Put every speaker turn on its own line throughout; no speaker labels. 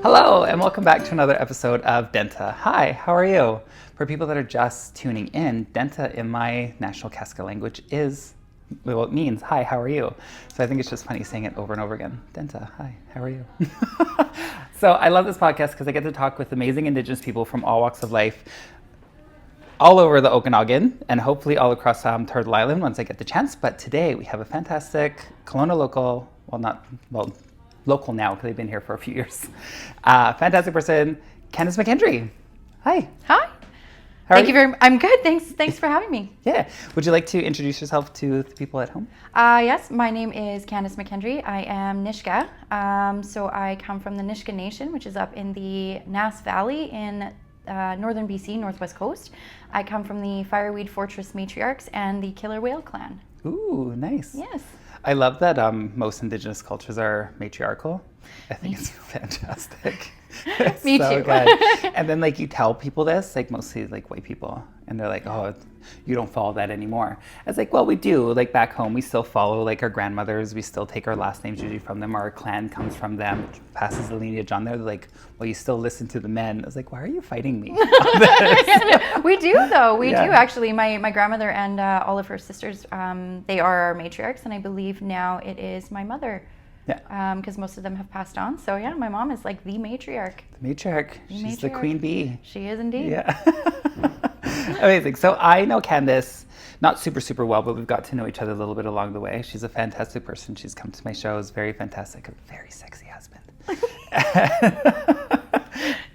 Hello, and welcome back to another episode of Dénht'ā. Hi, how are you? For people that are just tuning in, Dénht'ā in my national Kaska language is, well, it means, hi, how are you? So I think it's just funny saying it over and over again. Dénht'ā, hi, how are you? So I love this podcast because I get to talk with amazing Indigenous people from all walks of life, all over the Okanagan, and hopefully all across Turtle Island once I get the chance. But today we have a fantastic colonial local, local now because they've been here for a few years. Fantastic person, Candice McKendry. Hi.
Hi. Thank you very much. I'm good. Thanks for having me.
Yeah. Would you like to introduce yourself to the people at home?
Yes, my name is Candice McKendry. I am Niska. So I come from the Niska Nation, which is up in the Nass Valley in northern BC, northwest coast. I come from the Fireweed Fortress Matriarchs and the Killer Whale Clan.
Ooh, nice.
Yes.
I love that most Indigenous cultures are matriarchal. I think it's fantastic. It's
Me
so
too.
Good. And then you tell people this, mostly white people, and they're like, oh, you don't follow that anymore. I was like, well, we do. Back home, we still follow our grandmothers. We still take our last names usually from them. Our clan comes from them, which passes the lineage on there. They're like, well, you still listen to the men. I was like, why are you fighting me on this?
We do, though. We do, actually. My grandmother and all of her sisters, they are our matriarchs, and I believe now it is my mother.
Yeah.
Because most of them have passed on. So yeah, my mom is the matriarch.
The matriarch. She's the queen bee.
She is indeed.
Yeah. Amazing. So I know Candice not super well, but we've got to know each other a little bit along the way. She's a fantastic person. She's come to my shows. Very fantastic. A very sexy husband.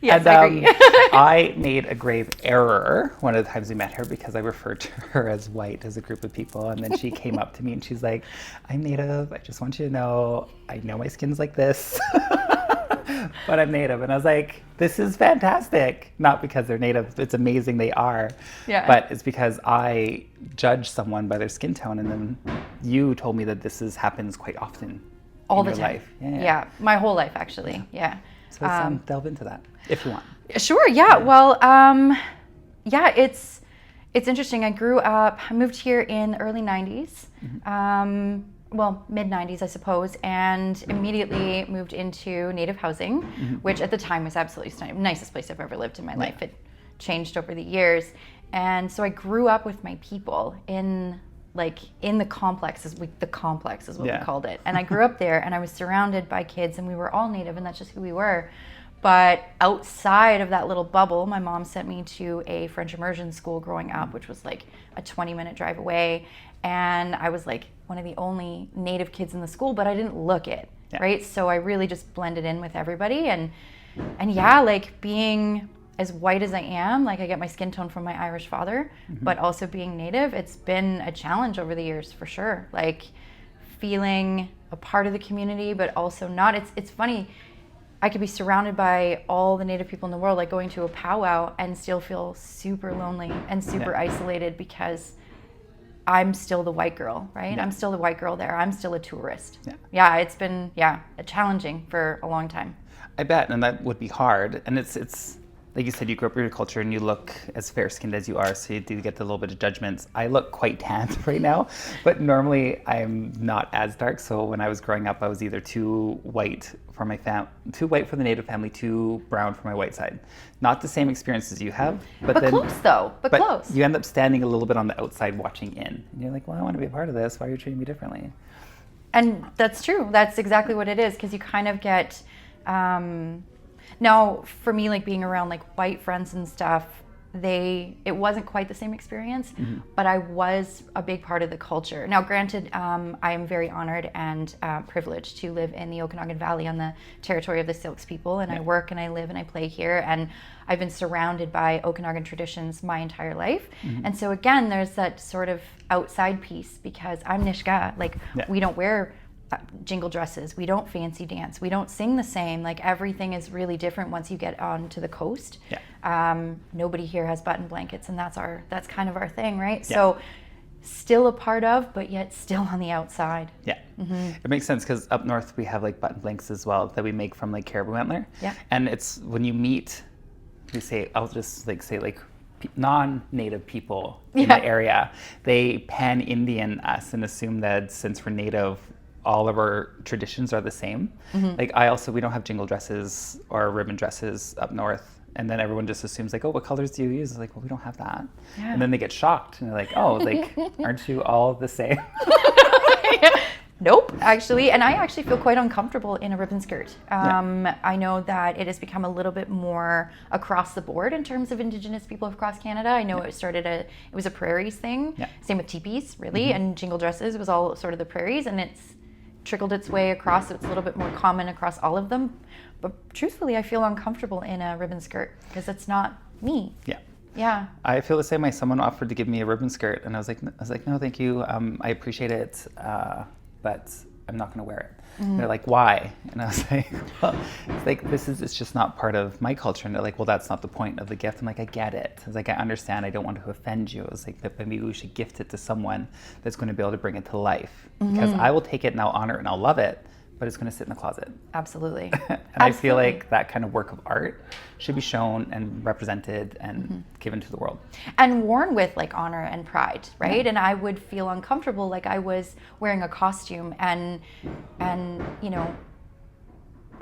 Yes,
and,
I agree.
I made a grave error one of the times we met her because I referred to her as white as a group of people. And then she came up to me and she's like, I'm Native. I just want you to know, I know my skin's like this, but I'm Native. And I was like, this is fantastic. Not because they're Native. It's amazing they are.
Yeah.
But it's because I judge someone by their skin tone. And then you told me that happens quite often
all
in
the
your
time.
life.
Yeah, my whole life, actually. Yeah.
So let's delve into that, if you want.
Sure, yeah. Well, it's interesting. I moved here in the early 90s, mid 90s, I suppose, and immediately moved into Native housing, which at the time was absolutely stunning. Nicest place I've ever lived in my life. It changed over the years. And so I grew up with my people in the complexes. The complex is what we called it. And I grew up there and I was surrounded by kids and we were all Native and that's just who we were. But outside of that little bubble, my mom sent me to a French immersion school growing up, which was a 20-minute drive away. And I was one of the only Native kids in the school, but I didn't look it, right? So I really just blended in with everybody. And being as white as I am, I get my skin tone from my Irish father, but also being Native, it's been a challenge over the years for sure. Feeling a part of the community, but also not. It's funny, I could be surrounded by all the Native people in the world, going to a powwow and still feel super lonely and super isolated because I'm still the white girl, right? I'm still the white girl there. I'm still a tourist. Yeah, it's been, challenging for a long time.
I bet, and that would be hard. And it's like you said, you grew up in your culture and you look as fair-skinned as you are, so you do get the little bit of judgments. I look quite tanned right now, but normally I'm not as dark. So when I was growing up, I was either too white for my too white for the Native family, too brown for my white side. Not the same experience as you have, but then,
close though. But close.
You end up standing a little bit on the outside watching in, and you're like, well, I want to be a part of this. Why are you treating me differently?
And that's true. That's exactly what it is, because you kind of get. Now, for me, being around white friends and stuff, it wasn't quite the same experience, but I was a big part of the culture. Now, granted, I am very honored and privileged to live in the Okanagan Valley on the territory of the Silks people, and I work and I live and I play here, and I've been surrounded by Okanagan traditions my entire life. And so again, there's that sort of outside piece because I'm Niska. We don't wear jingle dresses, we don't fancy dance, we don't sing the same. Everything is really different once you get onto the coast. Nobody here has button blankets, and that's kind of our thing, right? So still a part of, but yet still on the outside.
It makes sense because up north we have button blankets as well that we make from caribou antler. And it's when you meet, we say, I'll just say non-native people in the area, they pan-Indian us and assume that since we're native, all of our traditions are the same. Like we don't have jingle dresses or ribbon dresses up north. And then everyone just assumes like, oh, what colors do you use? It's like, well, we don't have that. Yeah. And then they get shocked and they're like, oh, like, aren't you all the same?
Nope, actually. And I actually feel quite uncomfortable in a ribbon skirt. I know that it has become a little bit more across the board in terms of Indigenous people across Canada. I know it was a prairies thing. Yeah. Same with teepees, really, and jingle dresses. It was all sort of the prairies, and it's trickled its way across. So it's a little bit more common across all of them. But truthfully, I feel uncomfortable in a ribbon skirt because it's not me.
Yeah.
Yeah.
I feel the same way. Someone offered to give me a ribbon skirt, and I was like, no, thank you. I appreciate it. But I'm not going to wear it. And they're like, why? And I was like, well, it's like, it's just not part of my culture. And they're like, well, that's not the point of the gift. I'm like, I get it. I was like, I understand. I don't want to offend you. I was like, but maybe we should gift it to someone that's going to be able to bring it to life. Because I will take it and I'll honor it and I'll love it, but it's going to sit in the closet.
Absolutely.
And I feel like that kind of work of art should be shown and represented and given to the world. And
worn with like honor and pride, right? Yeah. And I would feel uncomfortable like I was wearing a costume and you know,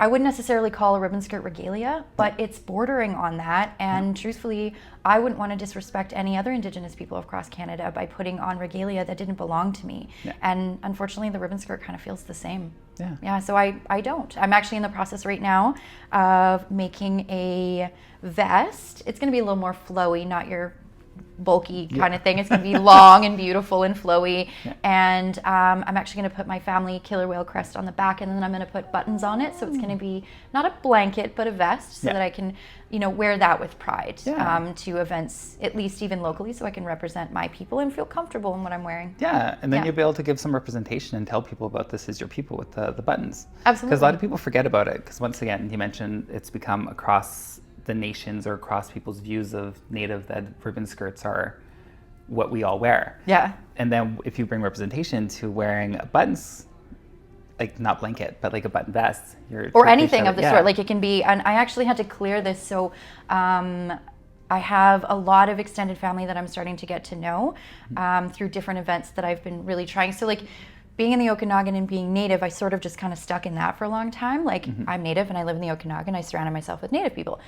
I wouldn't necessarily call a ribbon skirt regalia, but it's bordering on that. And truthfully, I wouldn't want to disrespect any other Indigenous people across Canada by putting on regalia that didn't belong to me. Yeah. And unfortunately, the ribbon skirt kind of feels the same. Yeah. Yeah. So I don't. I'm actually in the process right now of making a vest. It's going to be a little more flowy, not your bulky kind of thing. It's going to be long and beautiful and flowy. Yeah. And I'm actually going to put my family killer whale crest on the back, and then I'm going to put buttons on it. So it's going to be not a blanket, but a vest, so that I can, you know, wear that with pride to events, at least even locally, so I can represent my people and feel comfortable in what I'm wearing. Yeah, and then you'll be able to give some representation and tell people about this is your people with the buttons. Absolutely. Because a lot of people forget about it, because once again, you mentioned it's become across the nations or across people's views of Native that ribbon skirts are what we all wear. Yeah. And then if you bring representation to wearing buttons, like not blanket, but like a button vest, or anything of the sort, like it can be. And I actually had to clear this. So I have a lot of extended family that I'm starting to get to know through different events that I've been really trying. So like being in the Okanagan and being Native, I sort of just kind of stuck in that for a long time. Like I'm Native and I live in the Okanagan. I surrounded myself with Native people.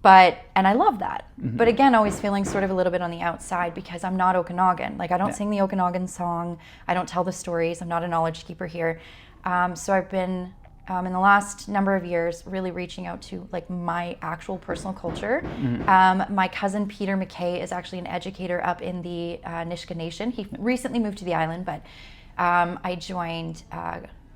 And I love that. But again, always feeling sort of a little bit on the outside because I'm not Okanagan. Like I don't sing the Okanagan song. I don't tell the stories. I'm not a knowledge keeper here. So I've been, in the last number of years, really reaching out to like my actual personal culture. My cousin Peter McKay is actually an educator up in the Niska Nation. He recently moved to the island, but I joined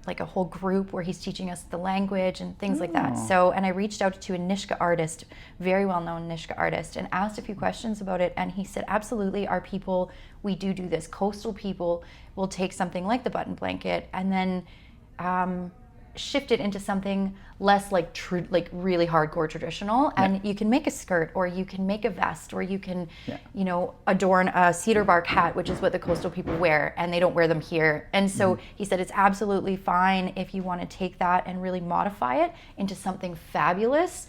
like a whole group where he's teaching us the language and things like that. So, and I reached out to a Niska artist, very well-known Niska artist, and asked a few questions about it. And he said, absolutely, our people, we do this. Coastal people will take something like the button blanket and then shift it into something less like like really hardcore traditional, and you can make a skirt, or you can make a vest, or you can you know, adorn a cedar bark hat, which is what the coastal people wear, and they don't wear them here. And so he said it's absolutely fine if you want to take that and really modify it into something fabulous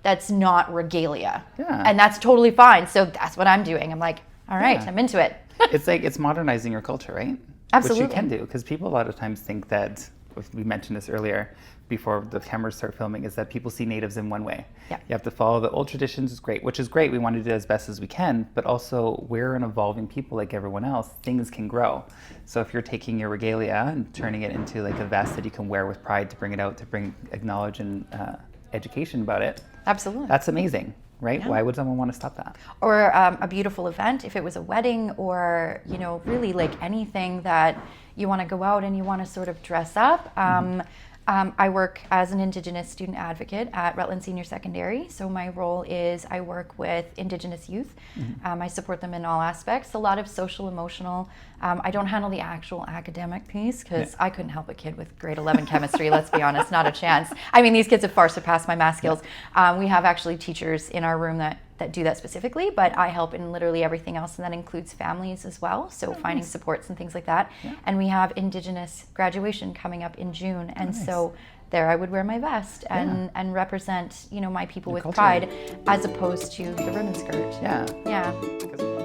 that's not regalia, and that's totally fine. So that's what I'm doing. I'm like, all right, I'm into it. It's like, it's modernizing your culture, right? Absolutely. Which you can do, because people a lot of times think that, we mentioned this earlier before the cameras start filming, is that people see Natives in one way. Yeah. You have to follow the old traditions, is great, which is great. We want to do it as best as we can, but also we're an evolving people like everyone else. Things can grow. So if you're taking your regalia and turning it into like a vest that you can wear with pride to bring it out, to bring acknowledge and education about it. Absolutely. That's amazing. Right? Yeah. Why would someone want to stop that? Or a beautiful event, if it was a wedding, or, you know, really like anything that you want to go out and you want to sort of dress up. I work as an Indigenous student advocate at Rutland Senior Secondary. So my role is I work with Indigenous youth. I support them in all aspects, a lot of social, emotional. I don't handle the actual academic piece because I couldn't help a kid with grade 11 chemistry, let's be honest, not a chance. I mean, these kids have far surpassed my math skills. We have actually teachers in our room that do that specifically, but I help in literally everything else, and that includes families as well, so finding supports and things like that. And we have Indigenous graduation coming up in June, and so there I would wear my vest and represent, you know, my people with pride, as opposed to the ribbon skirt. Yeah.